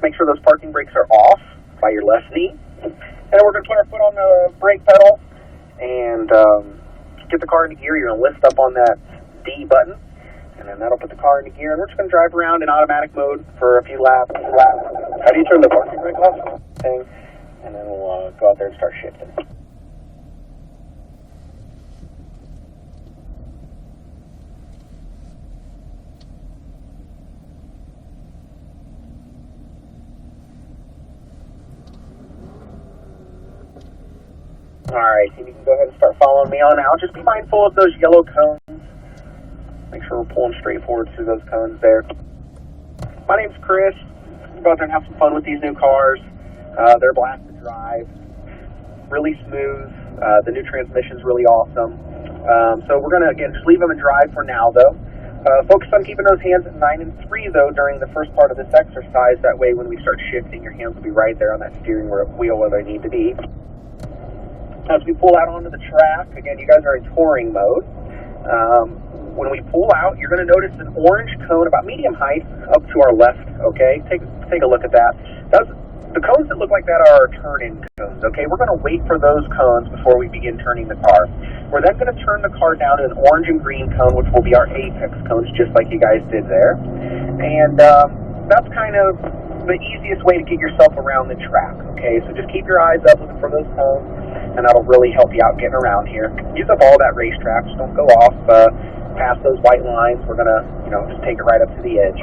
make sure those parking brakes are off by your left knee. And then we're going to put our foot on the brake pedal and get the car into gear. You're going to lift up on that D button, and then that'll put the car into gear. And we're just going to drive around in automatic mode for a few laps. How do you turn the parking brake off? Thing, and then we'll go out there and start shifting. Alright, so you can go ahead and start following me on now. Just be mindful of those yellow cones. Make sure we're pulling straight forward through those cones there. My name's Chris. We'll go out there and have some fun with these new cars. They're black to drive. Really smooth. The new transmission's really awesome. So we're going to, again, just leave them in drive for now, though. Focus on keeping those hands at 9 and 3, though, during the first part of this exercise. That way, when we start shifting, your hands will be right there on that steering wheel where they need to be. As we pull out onto the track, again, you guys are in touring mode. When we pull out, you're going to notice an orange cone about medium height up to our left, okay? Take a look at that. The cones that look like that are our turn-in cones, okay? We're going to wait for those cones before we begin turning the car. We're then going to turn the car down to an orange and green cone, which will be our apex cones, just like you guys did there. And that's kind of the easiest way to get yourself around the track, okay? So just keep your eyes up looking for those cones, and that'll really help you out getting around here. Use up all that racetrack. Just don't go off past those white lines. We're going to, just take it right up to the edge.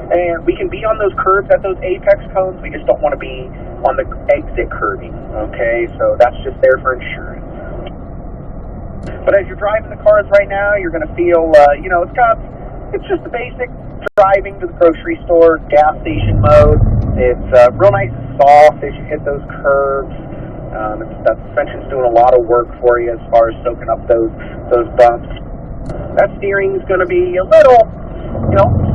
And we can be on those curves at those apex cones. We just don't want to be on the exit curbing, okay? So that's just there for insurance. But as you're driving the cars right now, you're going to feel, it's just the basic driving to the grocery store, gas station mode. It's real nice and soft as you hit those curves. That suspension's doing a lot of work for you as far as soaking up those bumps. That steering's going to be a little,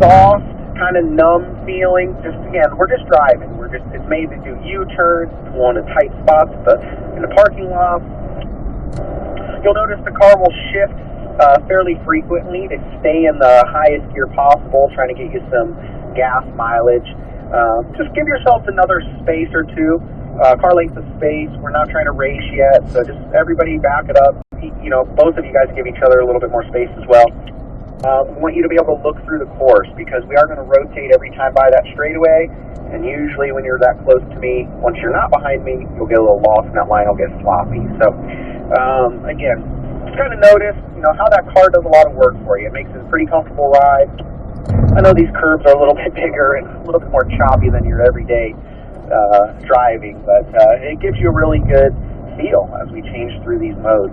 soft, kind of numb feeling. Just again, we're just driving. It's made to do U-turns, pull into tight spots in the parking lot. You'll notice the car will shift fairly frequently to stay in the highest gear possible, trying to get you some gas mileage. Just give yourself another space or two. Car length of space. We're not trying to race yet, so just everybody back it up. Both of you guys give each other a little bit more space as well. We want you to be able to look through the course, because we are going to rotate every time by that straightaway, and usually when you're that close to me, once you're not behind me, you'll get a little lost and that line will get sloppy. So, again, just kind of notice, how that car does a lot of work for you. It makes it a pretty comfortable ride. I know these curbs are a little bit bigger and a little bit more choppy than your everyday driving, but it gives you a really good feel as we change through these modes.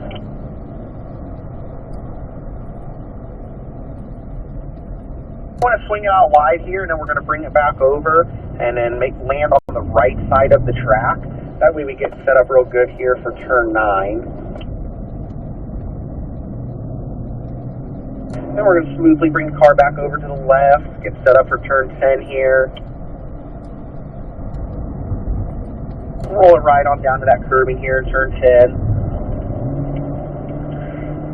I want to swing it out wide here, and then we're going to bring it back over and then land on the right side of the track. That way we get set up real good here for turn 9. Then we're going to smoothly bring the car back over to the left, get set up for turn 10 here. Roll it right on down to that curbing here in turn 10.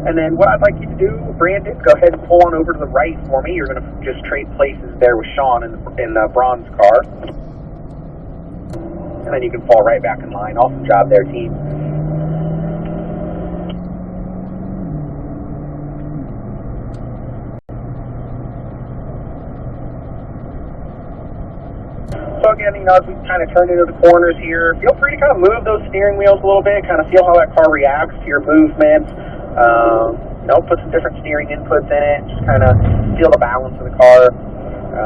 And then what I'd like you to do, Brandon, go ahead and pull on over to the right for me. You're going to just trade places there with Sean in the bronze car. And then you can fall right back in line. Awesome job there, team. So again, as we kind of turn into the corners here, feel free to kind of move those steering wheels a little bit, kind of feel how that car reacts to your movements. Put some different steering inputs in it, just kind of feel the balance of the car.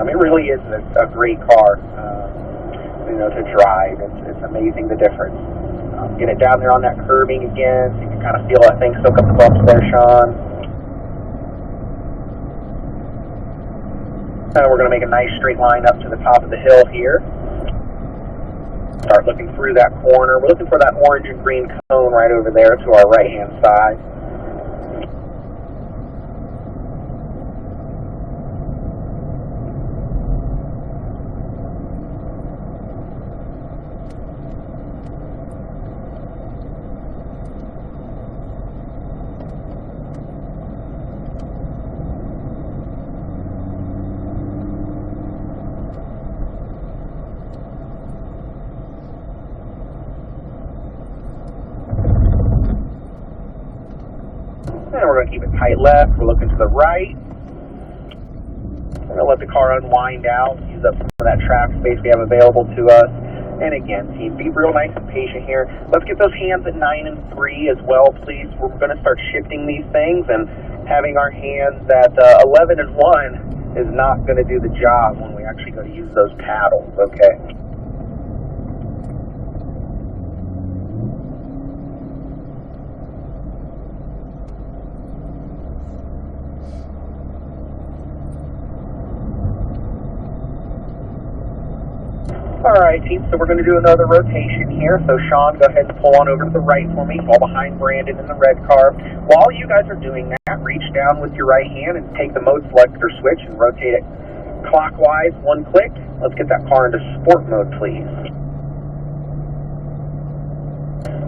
It really is a great car, to drive. It's amazing the difference. Get it down there on that curbing again, so you can kind of feel that thing soak up the bumps there, Sean. And we're going to make a nice straight line up to the top of the hill here. Start looking through that corner. We're looking for that orange and green cone right over there to our right-hand side. We're going to keep it tight left. We're looking to the right. We're going to let the car unwind out, use up some of that track space we have available to us. And again, team, be real nice and patient here. Let's get those hands at 9 and 3 as well, please. We're going to start shifting these things, and having our hands at 11 and 1 is not going to do the job when we actually go to use those paddles, okay? Alright, team, so we're going to do another rotation here. So, Sean, go ahead and pull on over to the right for me, fall behind Brandon in the red car. While you guys are doing that, reach down with your right hand and take the mode selector switch and rotate it clockwise, one click. Let's get that car into sport mode, please.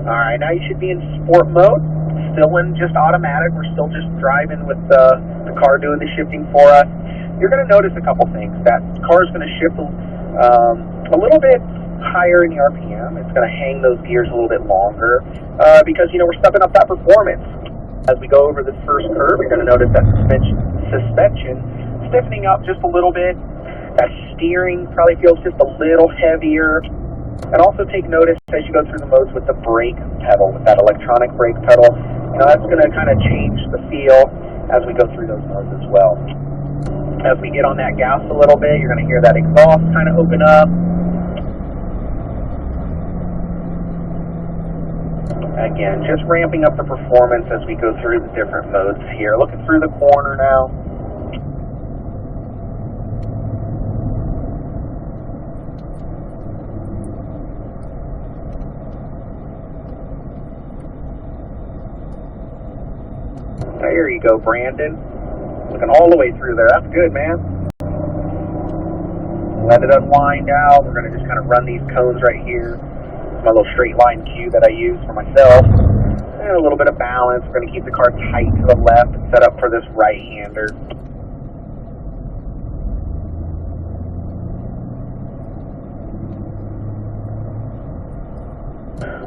Alright, now you should be in sport mode. Still in just automatic. We're still just driving with the car doing the shifting for us. You're going to notice a couple things. That car is going to shift a little bit higher in the RPM. It's going to hang those gears a little bit longer because, you know, we're stepping up that performance. As we go over this first curve, you're going to notice that suspension stiffening up just a little bit. That steering probably feels just a little heavier. And also take notice as you go through the modes with the brake pedal, with that electronic brake pedal. You know, that's going to kind of change the feel as we go through those modes as well. As we get on that gas a little bit, you're going to hear that exhaust kind of open up. Again, just ramping up the performance as we go through the different modes here. Looking through the corner now. There you go, Brandon. Looking all the way through there. That's good, man. Let it unwind out. We're going to just kind of run these cones right here. My little straight line cue that I use for myself. And a little bit of balance. We're going to keep the car tight to the left and set up for this right-hander.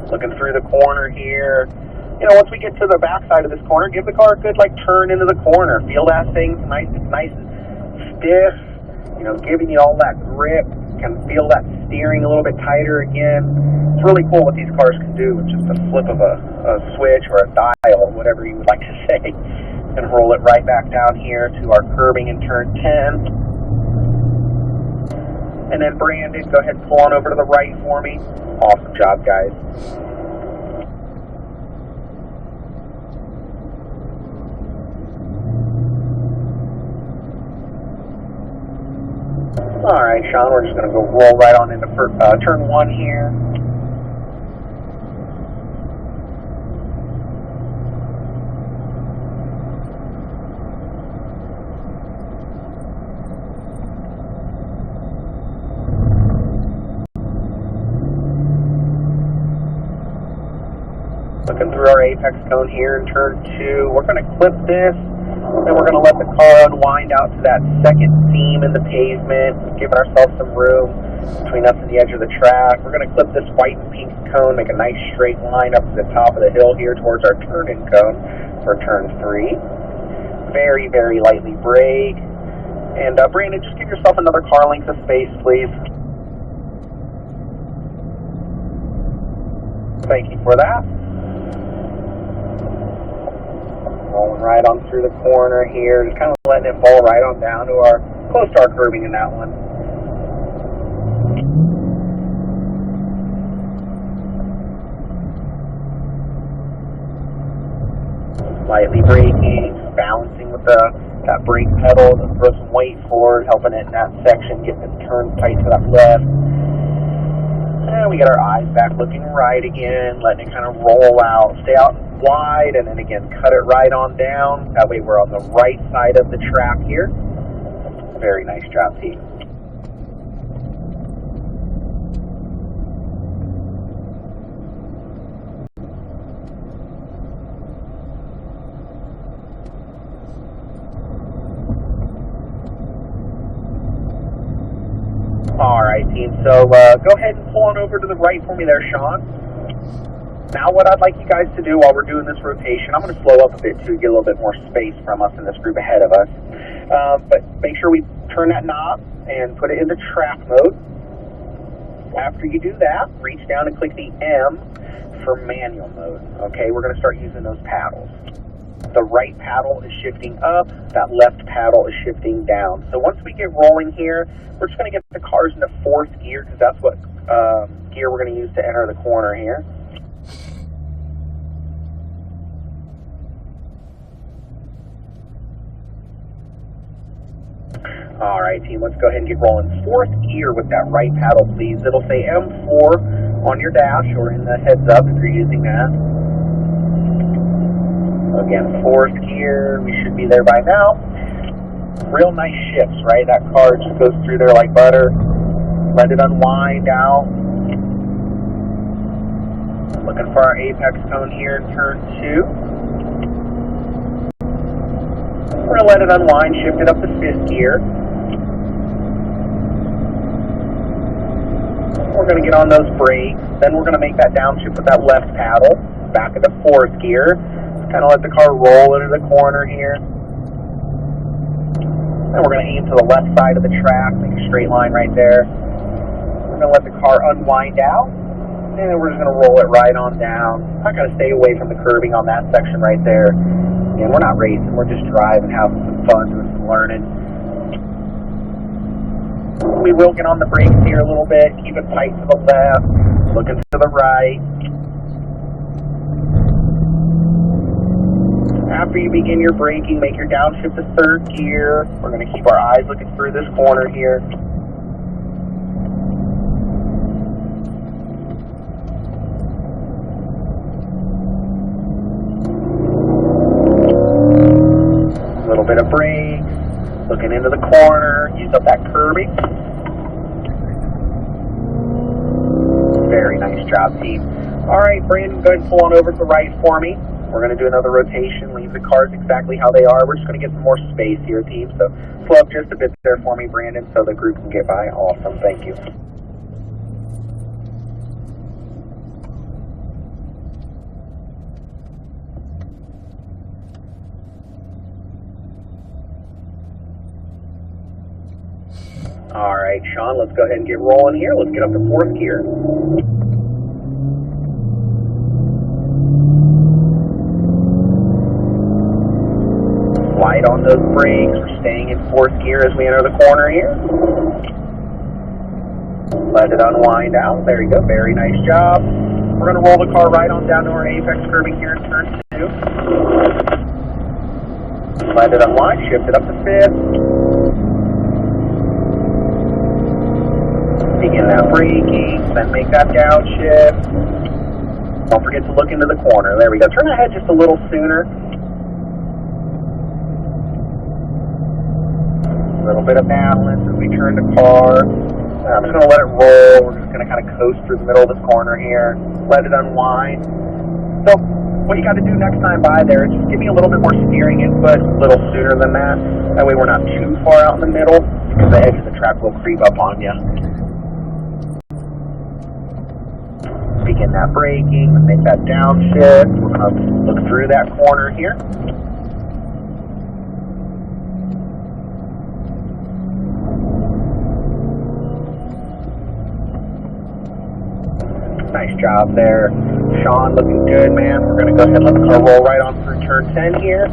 Looking through the corner here. You know, once we get to the back side of this corner, give the car a good, turn into the corner. Feel that thing nice and stiff. You know, giving you all that grip. Can feel that steering a little bit tighter again. It's really cool what these cars can do with just a flip of a switch or a dial, whatever you would like to say. And roll it right back down here to our curbing in turn 10. And then Brandon, go ahead and pull on over to the right for me. Awesome job, guys. Alright, Sean, we're just going to go roll right on into turn 1 here. Looking through our apex cone here in turn 2. We're going to clip this. Then we're going to let the car unwind out to that second seam in the pavement, giving ourselves some room between us and the edge of the track. We're going to clip this white and pink cone, make a nice straight line up to the top of the hill here towards our turn-in cone for turn 3. Very, very lightly brake. And Brandon, just give yourself another car length of space, please. Thank you for that. Rolling right on through the corner here, just kind of letting it fall right on down to close to our curbing in that one. Lightly braking, balancing with that brake pedal, to throw some weight forward, helping it in that section, getting it turned tight to that left. And we get our eyes back looking right again, letting it kind of roll out, stay out wide, and then again cut it right on down. That way we're on the right side of the track here. Very nice job, team. Alright, team, so go ahead and pull on over to the right for me there, Sean. Now what I'd like you guys to do while we're doing this rotation, I'm going to slow up a bit to get a little bit more space from us in this group ahead of us. But make sure we turn that knob and put it into track mode. After you do that, reach down and click the M for manual mode. Okay, we're going to start using those paddles. The right paddle is shifting up, that left paddle is shifting down. So once we get rolling here, we're just going to get the cars into fourth gear because that's what gear we're going to use to enter the corner here. All right, team, let's go ahead and get rolling. Fourth gear with that right paddle, please. It'll say M4 on your dash or in the heads up if you're using that. Again, fourth gear, we should be there by now. Real nice shifts, right? That car just goes through there like butter. Let it unwind out. Looking for our apex cone here in turn 2. We're going to let it unwind, shift it up to fifth gear. We're going to get on those brakes. Then we're going to make that downshift with that left paddle. Back into fourth gear. Kind of let the car roll into the corner here. And we're going to aim to the left side of the track, make a straight line right there. We're going to let the car unwind out. And then we're just going to roll it right on down. I'm going to stay away from the curbing on that section right there. And we're not racing, we're just driving, having some fun, doing some learning. We will get on the brakes here a little bit, keep it tight to the left, looking to the right. After you begin your braking, make your downshift to third gear. We're going to keep our eyes looking through this corner here. A little bit of brakes, looking into the corner, use up that curbing. Very nice job, team. All right, Brandon, go ahead and pull on over to the right for me. We're going to do another rotation, leave the cars exactly how they are. We're just going to get some more space here, team. So slow up just a bit there for me, Brandon, so the group can get by. Awesome, thank you. All right, Sean, let's go ahead and get rolling here. Let's get up to fourth gear. Light on those brakes. We're staying in fourth gear as we enter the corner here. Let it unwind out. There you go. Very nice job. We're going to roll the car right on down to our apex curbing here in turn 2. Let it unwind. Shift it up to fifth. Begin that braking, then make that downshift. Don't forget to look into the corner. There we go. Turn ahead just a little sooner. A little bit of balance as we turn the car. I'm just going to let it roll. We're just going to kind of coast through the middle of this corner here. Let it unwind. So what you got to do next time by there is just give me a little bit more steering input a little sooner than that. That way we're not too far out in the middle because the edge of the track will creep up on you. Begin that braking, make that downshift. We're going to look through that corner here. Nice job there. Sean, looking good, man. We're going to go ahead and let the car roll right on through turn 10 here.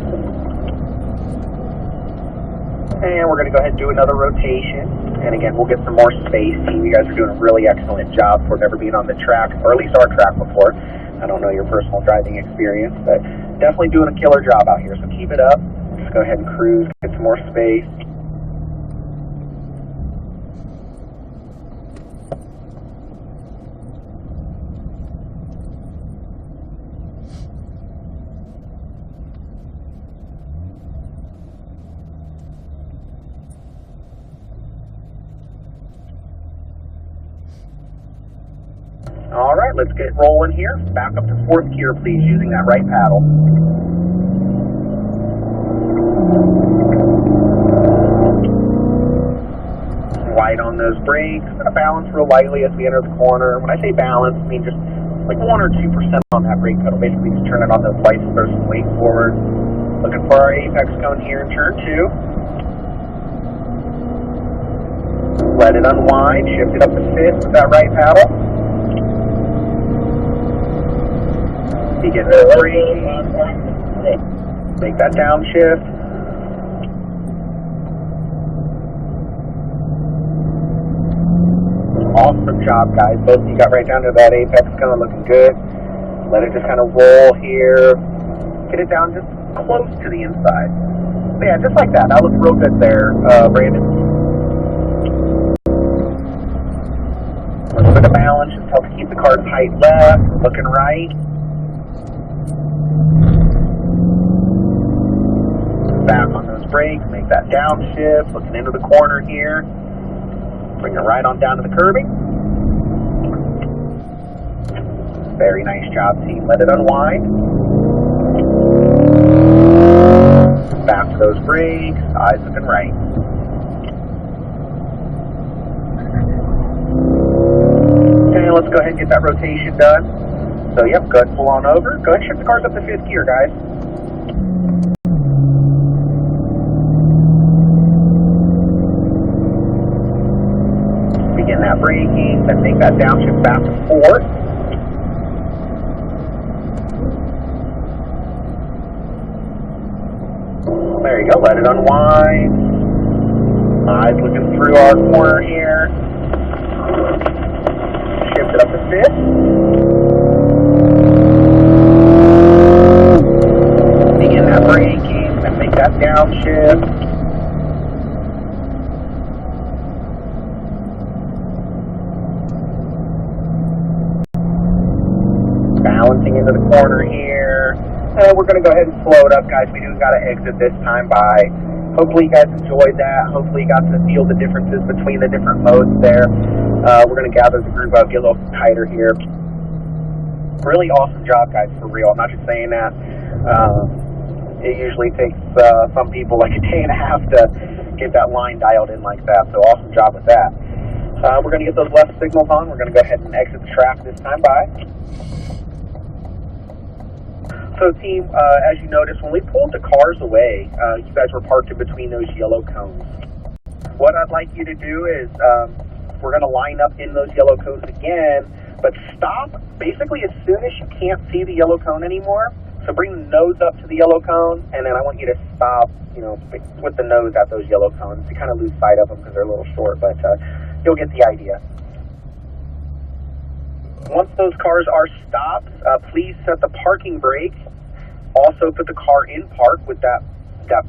And we're going to go ahead and do another rotation. And again, we'll get some more space. You guys are doing a really excellent job for never being on the track, or at least our track before. I don't know your personal driving experience, but definitely doing a killer job out here. So keep it up. Just go ahead and cruise, get some more space. All right, let's get rolling here. Back up to fourth gear, please, using that right paddle. Light on those brakes. Gonna balance real lightly as we enter the corner. When I say balance, I mean just like 1 or 2% on that brake pedal. Basically, just turn it on those lights, throw some weight forward. Looking for our apex cone here in turn 2. Let it unwind, shift it up to 5th with that right paddle. Begin that braking. Make that downshift. Awesome job, guys. Both of you got right down to that apex cone, looking good. Let it just kind of roll here. Get it down just close to the inside. But yeah, just like that. That looks real good there, Brandon. A little bit of balance just helps keep the car tight left, looking right. Back on those brakes, make that downshift, looking into the corner here. Bring it right on down to the curbing. Very nice job, team. Let it unwind. Back to those brakes, eyes looking right. Okay, let's go ahead and get that rotation done. So, yep, go ahead and pull on over. Go ahead and shift the cars up to 5th gear, guys. Begin that braking, then make that downshift back to 4th. There you go, let it unwind. Eyes looking through our corner here. Shift it up to 5th. Begin that braking, then make that downshift. Balancing into the corner here. We're going to go ahead and slow it up, guys. We do got to exit this time by. Hopefully you guys enjoyed that. Hopefully you got to feel the differences between the different modes there. We're going to gather the group up, get a little tighter here. Really awesome job, guys, for real. I'm not just saying that. It usually takes some people like a day and a half to get that line dialed in like that. So awesome job with that. We're going to get those left signals on. We're going to go ahead and exit the track this time by. So team, as you noticed, when we pulled the cars away, you guys were parked in between those yellow cones. What I'd like you to do is, we're going to line up in those yellow cones again, but stop basically as soon as you can't see the yellow cone anymore. So bring the nose up to the yellow cone, and then I want you to stop, with the nose at those yellow cones. You kind of lose sight of them because they're a little short, but you'll get the idea. Once those cars are stopped, please set the parking brake. Also put the car in park with that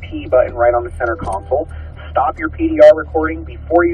P button right on the center console. Stop your PDR recording before you